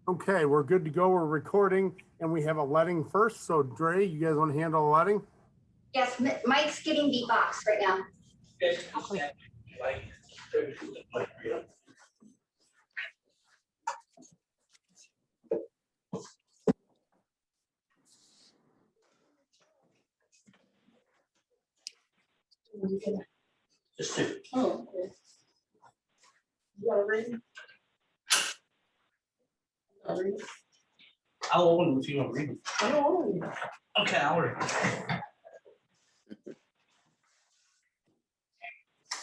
Okay, we're good to go. We're recording and we have a letting first. So Dre, you guys want to handle the letting? Yes, Mike's getting beatbox right now. Just two. Oh, okay. You got a ring? I'll open them if you want to read them. I don't want to. Okay, I'll read.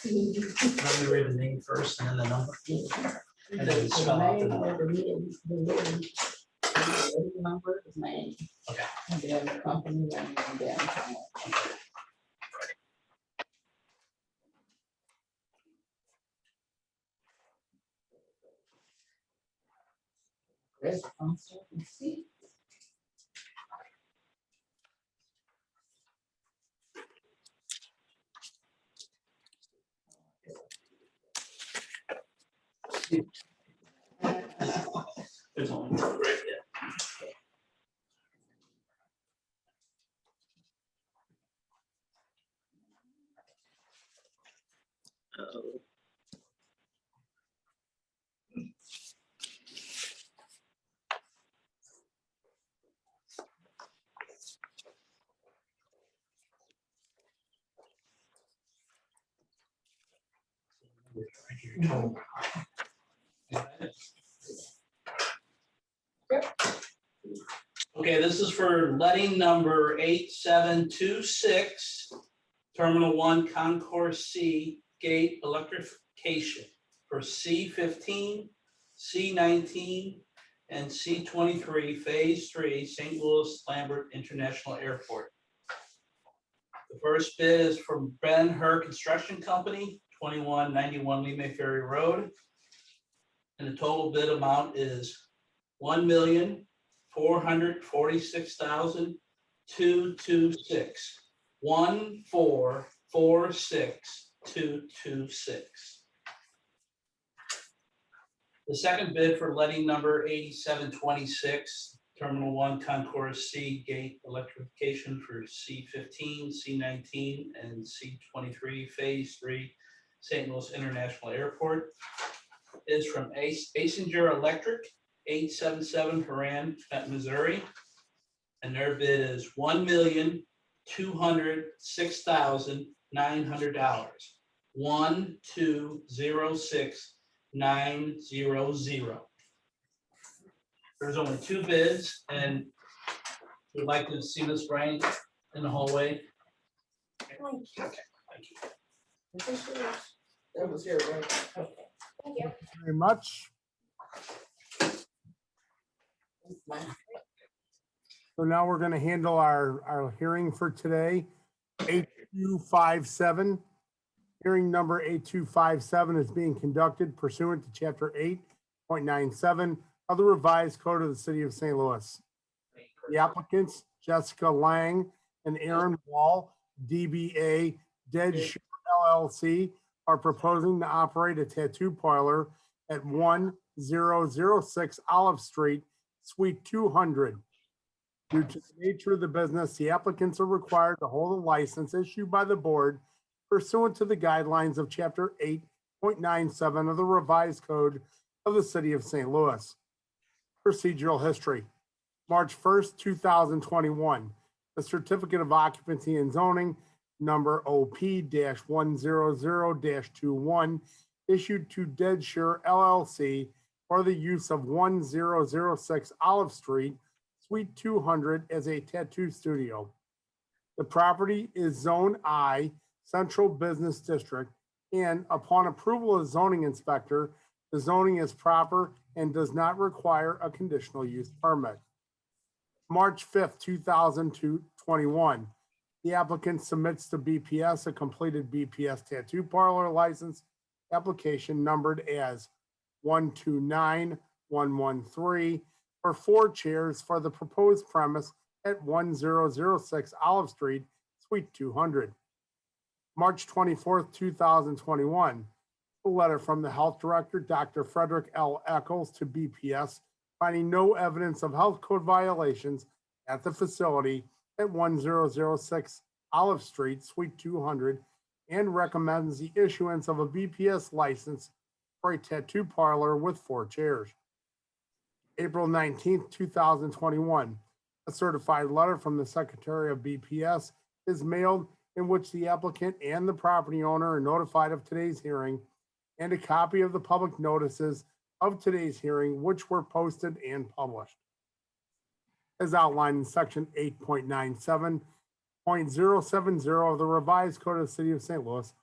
I'm gonna read the name first and then the number. And then spell out the number. The number is my name. Okay. And then the company name and then. There's the console and see. There's only one right there. Okay, this is for letting number 8726, Terminal 1 Concourse C Gate Electrification for C15, C19, and C23, Phase 3, St. Louis Lambert International Airport. The first bid is from Ben-Hur Construction Company, 2191 Lima Ferry Road. And the total bid amount is $1,446,226. 1446226. The second bid for letting number 8726, Terminal 1 Concourse C Gate Electrification for C15, C19, and C23, Phase 3, St. Louis International Airport, is from Asinger Electric, 877 Haran, Missouri. And their bid is $1,206,900. 1206900. There's only two bids, and we'd like to see Ms. Bryant in the hallway. Okay, thank you. That was here, right? Okay. Thank you. Very much. So now we're going to handle our hearing for today. 8257. Hearing number 8257 is being conducted pursuant to Chapter 8.97 of the Revised Code of the City of St. Louis. The applicants, Jessica Lang and Aaron Wall, DBA Dead Sure LLC, are proposing to operate a tattoo parlor at 1006 Olive Street, Suite 200. Due to the nature of the business, the applicants are required to hold a license issued by the board pursuant to the guidelines of Chapter 8.97 of the Revised Code of the City of St. Louis. Procedural history. March 1st, 2021, the Certificate of Occupancy and Zoning number OP-100-21 issued to Dead Sure LLC for the use of 1006 Olive Street, Suite 200 as a tattoo studio. The property is Zone I, Central Business District, and upon approval of zoning inspector, the zoning is proper and does not require a conditional use permit. March 5th, 2021, the applicant submits to BPS a completed BPS tattoo parlor license application numbered as 129113 for 4 chairs for the proposed premise at 1006 Olive Street, Suite 200. March 24th, 2021, a letter from the Health Director, Dr. Frederick L. Eccles, to BPS finding no evidence of health code violations at the facility at 1006 Olive Street, Suite 200, and recommends the issuance of a BPS license for a tattoo parlor with 4 chairs. April 19th, 2021, a certified letter from the Secretary of BPS is mailed in which the applicant and the property owner are notified of today's hearing, and a copy of the public notices of today's hearing, which were posted and published. As outlined in section 8.97.070 of the revised code of the city of St. Louis,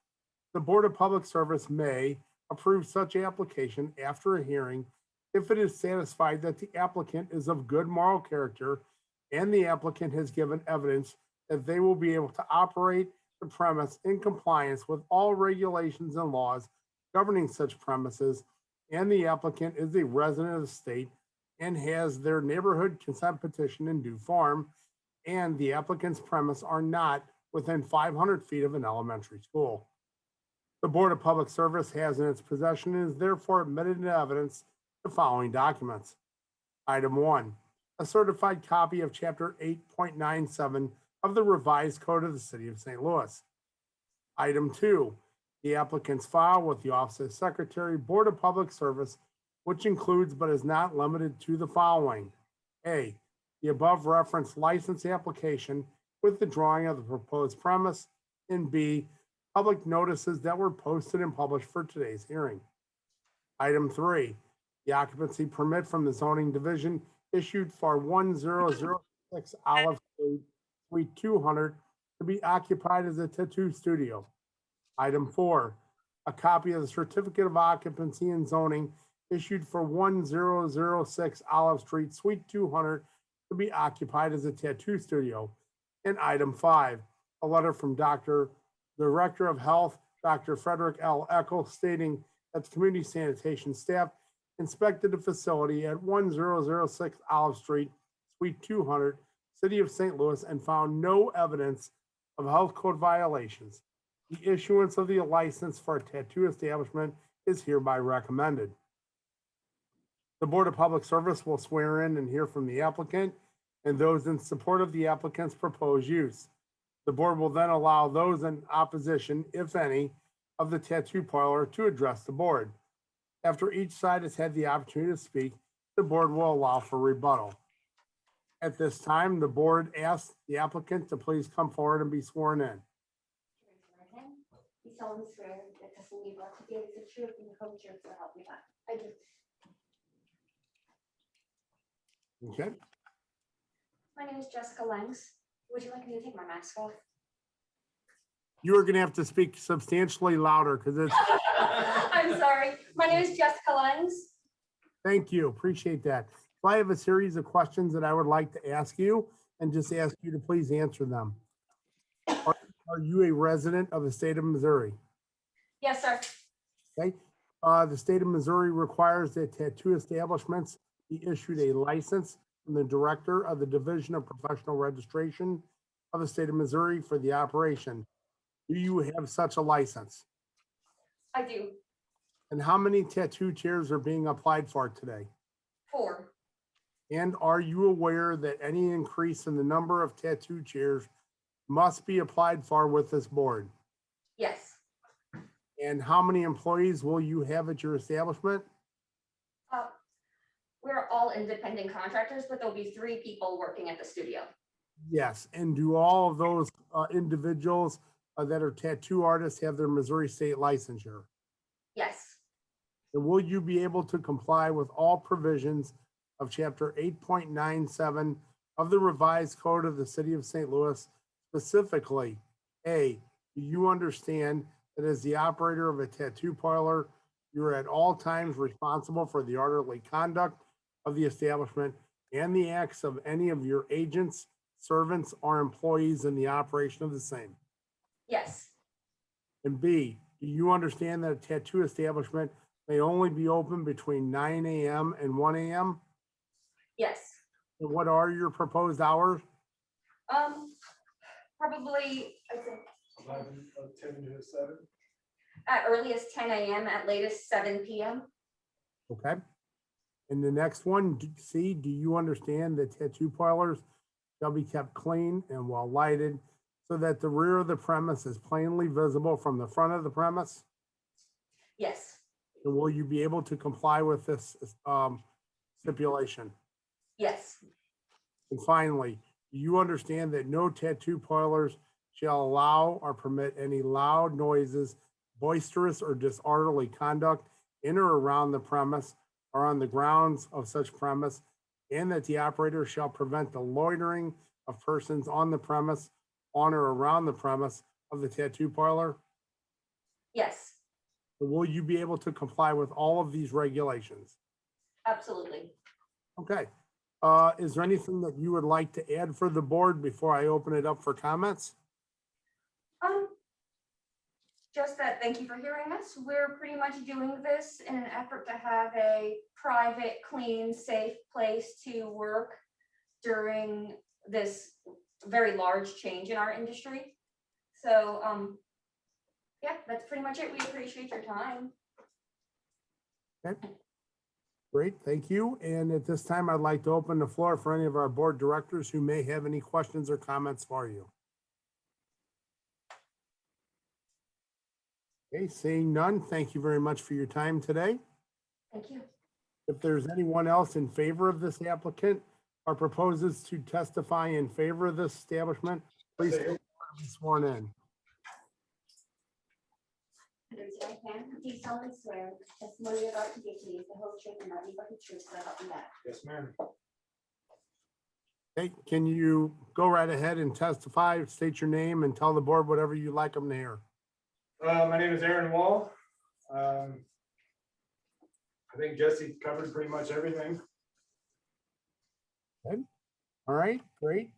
the Board of Public Service may approve such application after a hearing if it is satisfied that the applicant is of good moral character and the applicant has given evidence that they will be able to operate the premise in compliance with all regulations and laws governing such premises, and the applicant is a resident of the state and has their neighborhood consent petition in due form, and the applicant's premise are not within 500 feet of an elementary school. The Board of Public Service has in its possession and is therefore admitted into evidence the following documents. Item 1, a certified copy of Chapter 8.97 of the revised code of the city of St. Louis. Item 2, the applicant's file with the Office of Secretary, Board of Public Service, which includes but is not limited to the following. A, the above referenced license application with the drawing of the proposed premise, and B, public notices that were posted and published for today's hearing. Item 3, the occupancy permit from the zoning division issued for 1006 Olive Street, Suite 200, to be occupied as a tattoo studio. Item 4, a copy of the certificate of occupancy and zoning issued for 1006 Olive Street, Suite 200, to be occupied as a tattoo studio. And item 5, a letter from Director of Health, Dr. Frederick L. Eckel, stating that the community sanitation staff inspected the facility at 1006 Olive Street, Suite 200, City of St. Louis, and found no evidence of health code violations. The issuance of the license for a tattoo establishment is hereby recommended. The Board of Public Service will swear in and hear from the applicant and those in support of the applicant's proposed use. The board will then allow those in opposition, if any, of the tattoo parlor to address the board. After each side has had the opportunity to speak, the board will allow for rebuttal. At this time, the board asks the applicant to please come forward and be sworn in. Raise your right hand. You solemnly swear that testimony you're about to give is the truth and the whole truth so help you God. I do. Okay, My name is Jessica Langs. Would you like me to take my mask off? you are gonna have to speak substantially louder because it's, I'm sorry. My name is Jessica Langs. thank you, appreciate that. So I have a series of questions that I would like to ask you and just ask you to please answer them. Are you a resident of the state of Missouri? Yes, sir. Okay, the state of Missouri requires that tattoo establishments be issued a license from the Director of the Division of Professional Registration of the state of Missouri for the operation. Do you have such a license? I do. And how many tattoo chairs are being applied for today? 4. And are you aware that any increase in the number of tattoo chairs must be applied for with this board? Yes. And how many employees will you have at your establishment? We're all independent contractors, but there'll be 3 people working at the studio. Yes, and do all of those individuals that are tattoo artists have their Missouri state licensure? Yes. And will you be able to comply with all provisions of Chapter 8.97 of the revised code of the city of St. Louis? Specifically, A, do you understand that as the operator of a tattoo parlor, you're at all times responsible for the orderly conduct of the establishment and the acts of any of your agents, servants, or employees in the operation of the same? Yes. And B, do you understand that a tattoo establishment may only be open between 9 a.m. and 1 a.m.? Yes. And what are your proposed hours? Probably, I'd say 10 to 7. at earliest 10 a.m., at latest 7 p.m. Okay. And the next one, C, do you understand that tattoo parlors shall be kept clean and well lighted so that the rear of the premise is plainly visible from the front of the premise? Yes, And will you be able to comply with this stipulation? yes, And finally, do you understand that no tattoo parlors shall allow or permit any loud noises, boisterous or disorderly conduct in or around the premise or on the grounds of such premise, and that the operator shall prevent the loitering of persons on the premise, on or around the premise of the tattoo parlor? yes, Will you be able to comply with all of these regulations? absolutely. Okay. Is there anything that you would like to add for the board before I open it up for comments? Just that, thank you for hearing us. We're pretty much doing this in an effort to have a private, clean, safe place to work during this very large change in our industry. So, yeah, that's pretty much it. We appreciate your time. Great, thank you. And at this time, I'd like to open the floor for any of our board directors who may have any questions or comments for you. Okay, seeing none, thank you very much for your time today. Thank you. If there's anyone else in favor of this applicant or proposes to testify in favor of this establishment, please be sworn in. Raise your right hand. Do you solemnly swear the testimony you're about to give today is the whole truth and nothing but the truth, so help you God? Yes, ma'am. Okay, can you go right ahead and testify, state your name and tell the board whatever you'd like them to hear? My name is Aaron Wall. I think Jesse covered pretty much everything. All right, great.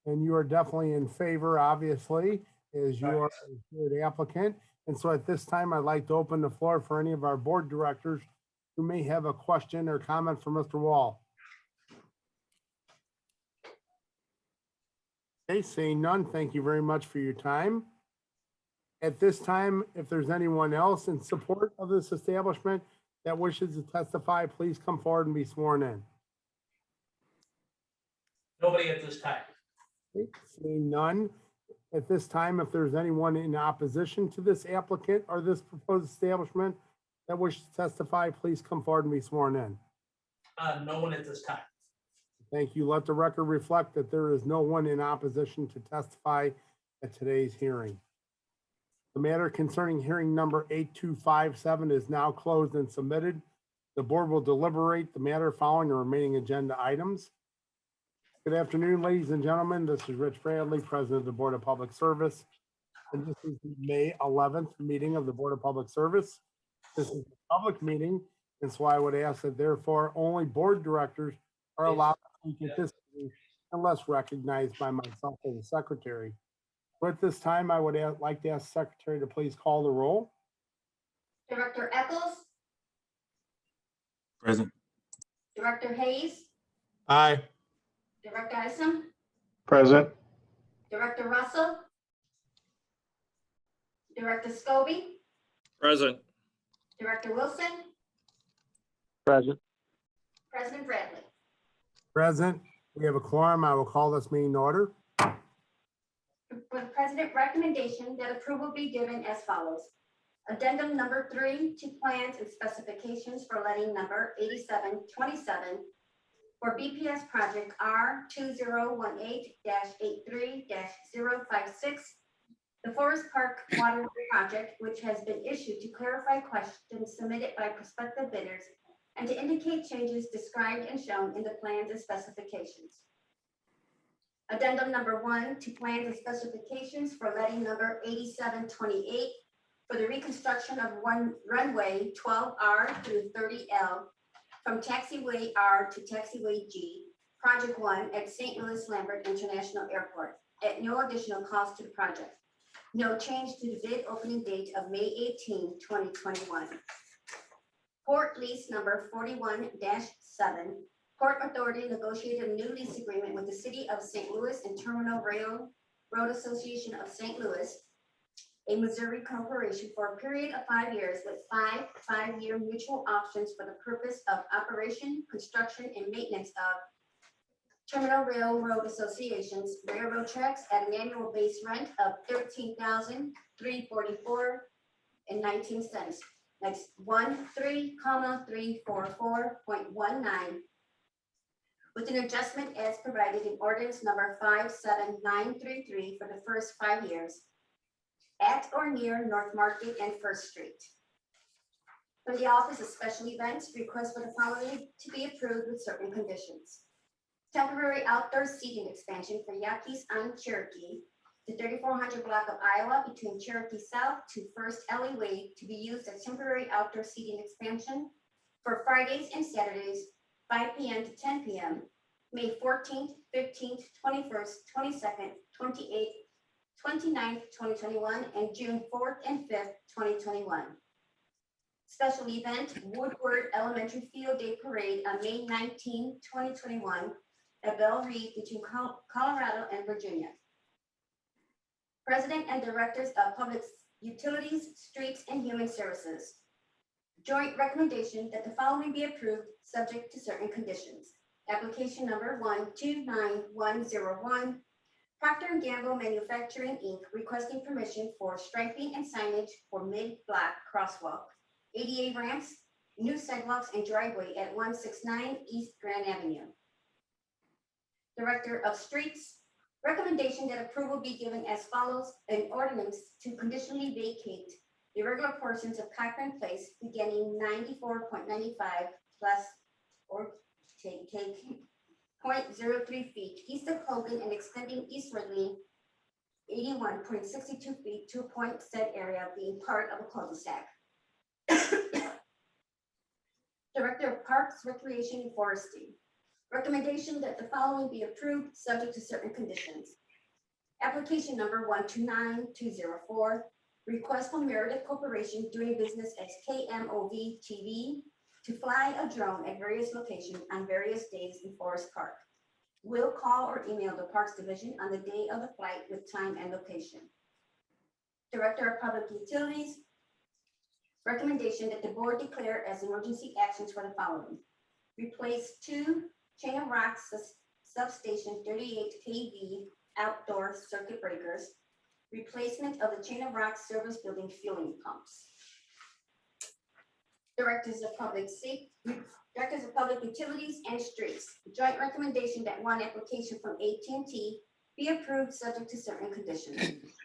And you are definitely in favor, obviously, as you are a good applicant. And so at this time, I'd like to open the floor for any of our board directors who may have a question or comment for Mr. Wall. Okay, seeing none, thank you very much for your time. At this time, if there's anyone else in support of this establishment that wishes to testify, please come forward and be sworn in. Nobody at this time. Okay, seeing none, at this time, if there's anyone in opposition to this applicant or this proposed establishment that wishes to testify, please come forward and be sworn in. No one at this time. Thank you. Let the record reflect that there is no one in opposition to testify at today's hearing. The matter concerning hearing number 8257 is now closed and submitted. The board will deliberate the matter following the remaining agenda items. Good afternoon, ladies and gentlemen. This is Rich Bradley, President of the Board of Public Service. And this is the May 11th meeting of the Board of Public Service. This is a public meeting, and so I would ask that therefore only board directors are allowed to speak at this meeting unless recognized by myself as the secretary. So at this time, I would like to ask the secretary to please call the roll. Director Eccles, Present. Director Hayes, Aye. Director Isom, Present. Director Russell, Director Scobie, Present. Director Wilson, Present. President Bradley. Present, we have a quorum. I will call this meeting to order. For the president, recommendation that approval be given as follows. Addendum number 3 to plans and specifications for letting number 8727 for BPS project R2018-83-056, the Forest Park Water Project, which has been issued to clarify questions submitted by prospective bidders and to indicate changes described and shown in the plans and specifications. Addendum number 1 to plans and specifications for letting number 8728 for the reconstruction of one runway 12R through 30L from taxiway R to taxiway G, project 1 at St. Louis Lambert International Airport at no additional cost to the project. No change to the bid opening date of May 18, 2021. Port lease number 41-7. Port Authority negotiated a new lease agreement with the City of St. Louis and Terminal Railroad Association of St. Louis a Missouri corporation for a period of 5 years with 5-year mutual options for the purpose of operation, construction, and maintenance of Terminal Railroad Association's railroad tracks at an annual base rent of $13,344.19. That's 13,344.19, with an adjustment as provided in ordinance number 57933 for the first 5 years at or near North Market and First Street. From the Office of Special Events, request for the following to be approved with certain conditions. Temporary outdoor seating expansion for Yaquis on Cherokee, the 3400 block of Iowa between Cherokee South to First Alley Way to be used as temporary outdoor seating expansion for Fridays and Saturdays, 5 p.m. to 10 p.m., May 14th, 15th, 21st, 22nd, 28th, 29th, 2021, and June 4th and 5th, 2021. Special event, Woodward Elementary Field Day Parade on May 19, 2021, at Belle Reeve between Colorado and Virginia. President and Directors of Public Utilities, Streets, and Human Services. Joint recommendation that the following be approved, subject to certain conditions. Application number 129101, Procter & Gamble Manufacturing, Inc., requesting permission for striping and signage for mid-block crosswalk, ADA ramps, new sidewalks, and driveway at 169 East Grand Avenue. Director of Streets, recommendation that approval be given as follows: an ordinance to conditionally vacate the irregular portions of Cochran Place beginning 94.95 plus or take 0.03 feet east of Hogan and extending eastwardly 81.62 feet to a point said area being part of a cul-de-sac. Director of Parks, Recreation, and Forestry, recommendation that the following be approved, subject to certain conditions. Application number 129204, request from Meredith Corporation doing business as KMOV TV to fly a drone at various locations on various days in Forest Park. Will call or email the Parks Division on the day of the flight with time and location. Director of Public Utilities, recommendation that the board declare as emergency actions for the following: replace 2 chain of rocks substation 38 kV outdoor circuit breakers, replacement of the chain of rocks service building fueling pumps. Directors of Public Safety, Directors of Public Utilities and Streets, joint recommendation that one application from AT&T be approved, subject to certain conditions.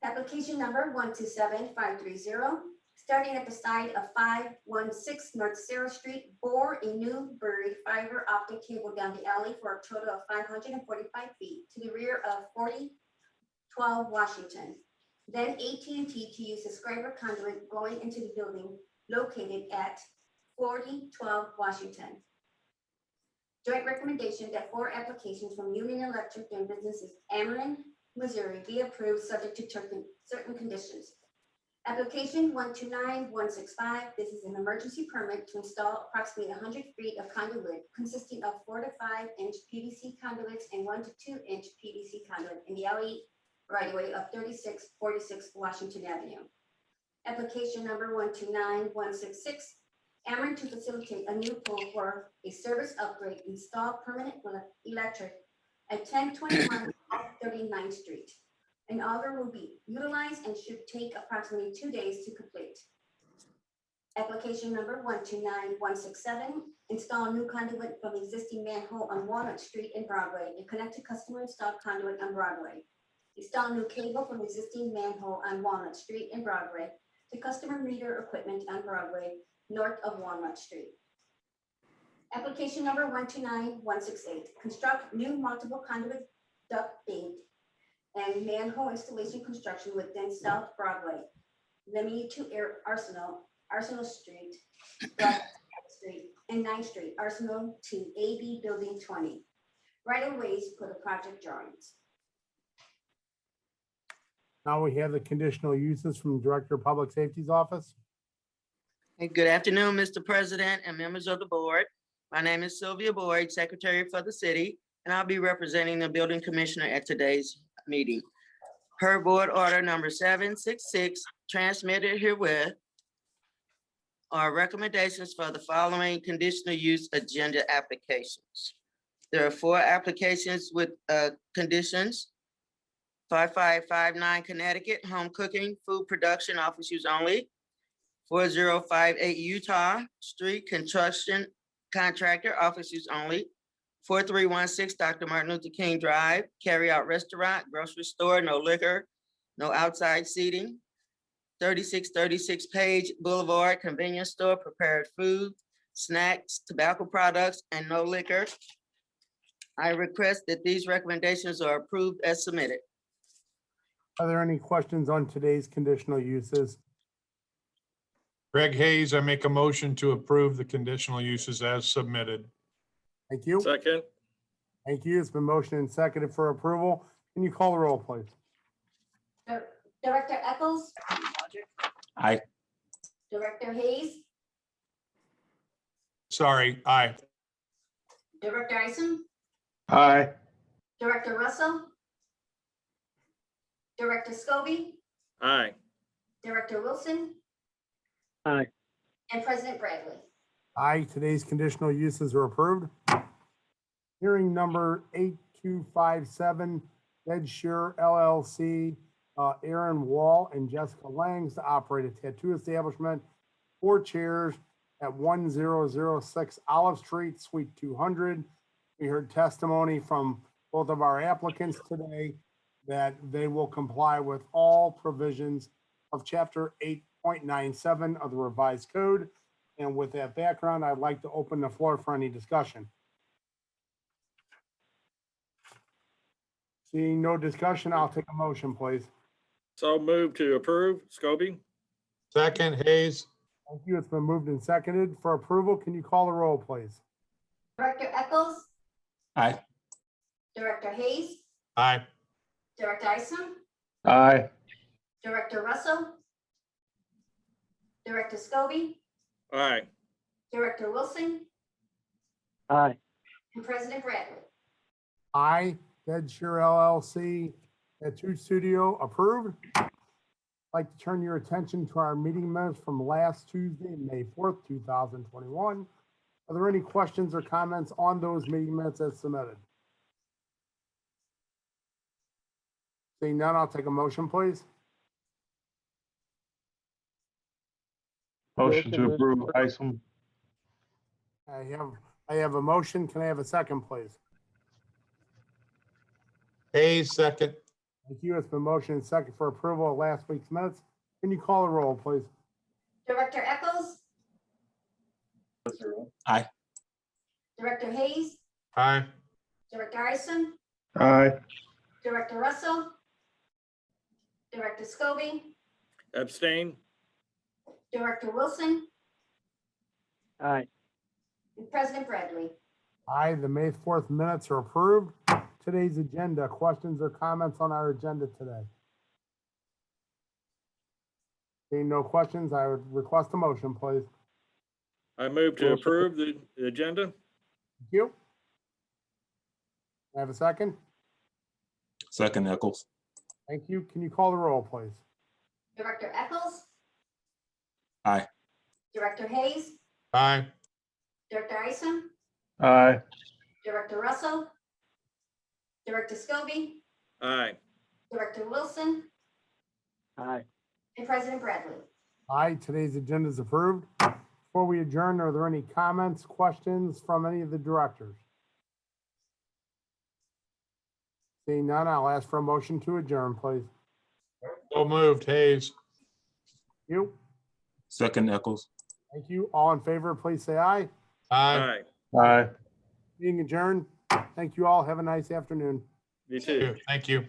Application number 127530, starting at the side of 516 North Sarah Street, bore a new buried fiber optic cable down the alley for a total of 545 feet to the rear of 4012 Washington. Then AT&T to use subscriber conduit going into the building located at 4012 Washington. Joint recommendation that 4 applications from Union Electric and businesses Ameren, Missouri be approved, subject to certain conditions. Application 129165, this is an emergency permit to install approximately 100 feet of conduit consisting of 4 to 5 inch PVC conduits and 1 to 2 inch PVC conduit in the alley right-of-way of 3646 Washington Avenue. Application number 129166, Ameren to facilitate a new pole for a service upgrade, install permanent electric at 1021 39th Street. An auger will be utilized and should take approximately 2 days to complete. Application number 129167, install a new conduit from existing manhole on Walnut Street in Broadway and connect to customer installed conduit on Broadway. Install new cable from existing manhole on Walnut Street in Broadway to customer meter equipment on Broadway, north of Walnut Street. Application number 129168, construct new multiple conduit duct bank and manhole installation construction within South Broadway, limited to Arsenal Street, Street, and 9th Street, Arsenal to AB Building 20. Right of ways for the project drawings. Now we have the conditional uses from the Director of Public Safety's office. Hey, good afternoon, Mr. President and members of the board. My name is Sylvia Boyd, Secretary for the City, and I'll be representing the Building Commissioner at today's meeting. Per Board Order Number 766, transmitted herewith, are recommendations for the following conditional use agenda applications. There are 4 applications with conditions. 5559 Connecticut, home cooking, food production, office use only. 4058 Utah, street construction contractor, office use only. 4316 Dr. Martin Luther King Drive, carry out restaurant, grocery store, no liquor, no outside seating. 3636 Page Boulevard, convenience store, prepared food, snacks, tobacco products, and no liquor. I request that these recommendations are approved as submitted. Are there any questions on today's conditional uses? Greg Hayes, I make a motion to approve the conditional uses as submitted. Thank you. Second. Thank you. It's been motioned and seconded for approval. Can you call the roll, please? Director Eccles? Aye. Director Hayes? Sorry, aye. Director Isom? Aye. Director Russell? Director Scobie? Aye. Director Wilson? Aye. And President Bradley. Aye, today's conditional uses are approved. Hearing number 8257, Ed Shearer LLC, Aaron Wall and Jessica Langs to operate a tattoo establishment, 4 chairs at 1006 Olive Street, Suite 200. We heard testimony from both of our applicants today that they will comply with all provisions of Chapter 8.97 of the revised code. And with that background, I'd like to open the floor for any discussion. Seeing no discussion, I'll take a motion, please. So moved to approve. Scobie? Second, Hayes. Thank you. It's been moved and seconded for approval. Can you call the roll, please? Director Eccles? Aye. Director Hayes? Aye. Director Isom? Aye. Director Russell? Director Scobie? Aye. Director Wilson? Aye. And President Bradley. Aye. Ed Shearer LLC, Tattoo Studio approved. I'd like to turn your attention to our meeting minutes from last Tuesday, May 4th, 2021. Are there any questions or comments on those meeting minutes as submitted? Seeing none, I'll take a motion, please. Motion to approve, Isom. I have a motion. Can I have a second, please? Hayes, second. Thank you. It's been motioned and second for approval of last week's minutes. Can you call the roll, please? Director Eccles? Aye. Director Hayes? Aye. Director Isom? Aye. Director Russell? Director Scobie? Abstain? Director Wilson? Aye. And President Bradley. Aye, the May 4th minutes are approved. Today's agenda, questions or comments on our agenda today? Seeing no questions, I would request a motion, please. I move to approve the agenda. Thank you. Can I have a second? Second, Eccles. Thank you. Can you call the roll, please? Director Eccles? Aye. Director Hayes? Aye. Director Isom? Aye. Director Russell? Director Scobie? Aye. Director Wilson? Aye. And President Bradley. Aye, today's agenda is approved. Before we adjourn, are there any comments, questions from any of the directors? Seeing none, I'll ask for a motion to adjourn, please. So moved, Hayes. Thank you. Second, Eccles. Thank you. All in favor, please say aye. Aye. Aye. Aye. Being adjourned. Thank you all. Have a nice afternoon. You too. Thank you.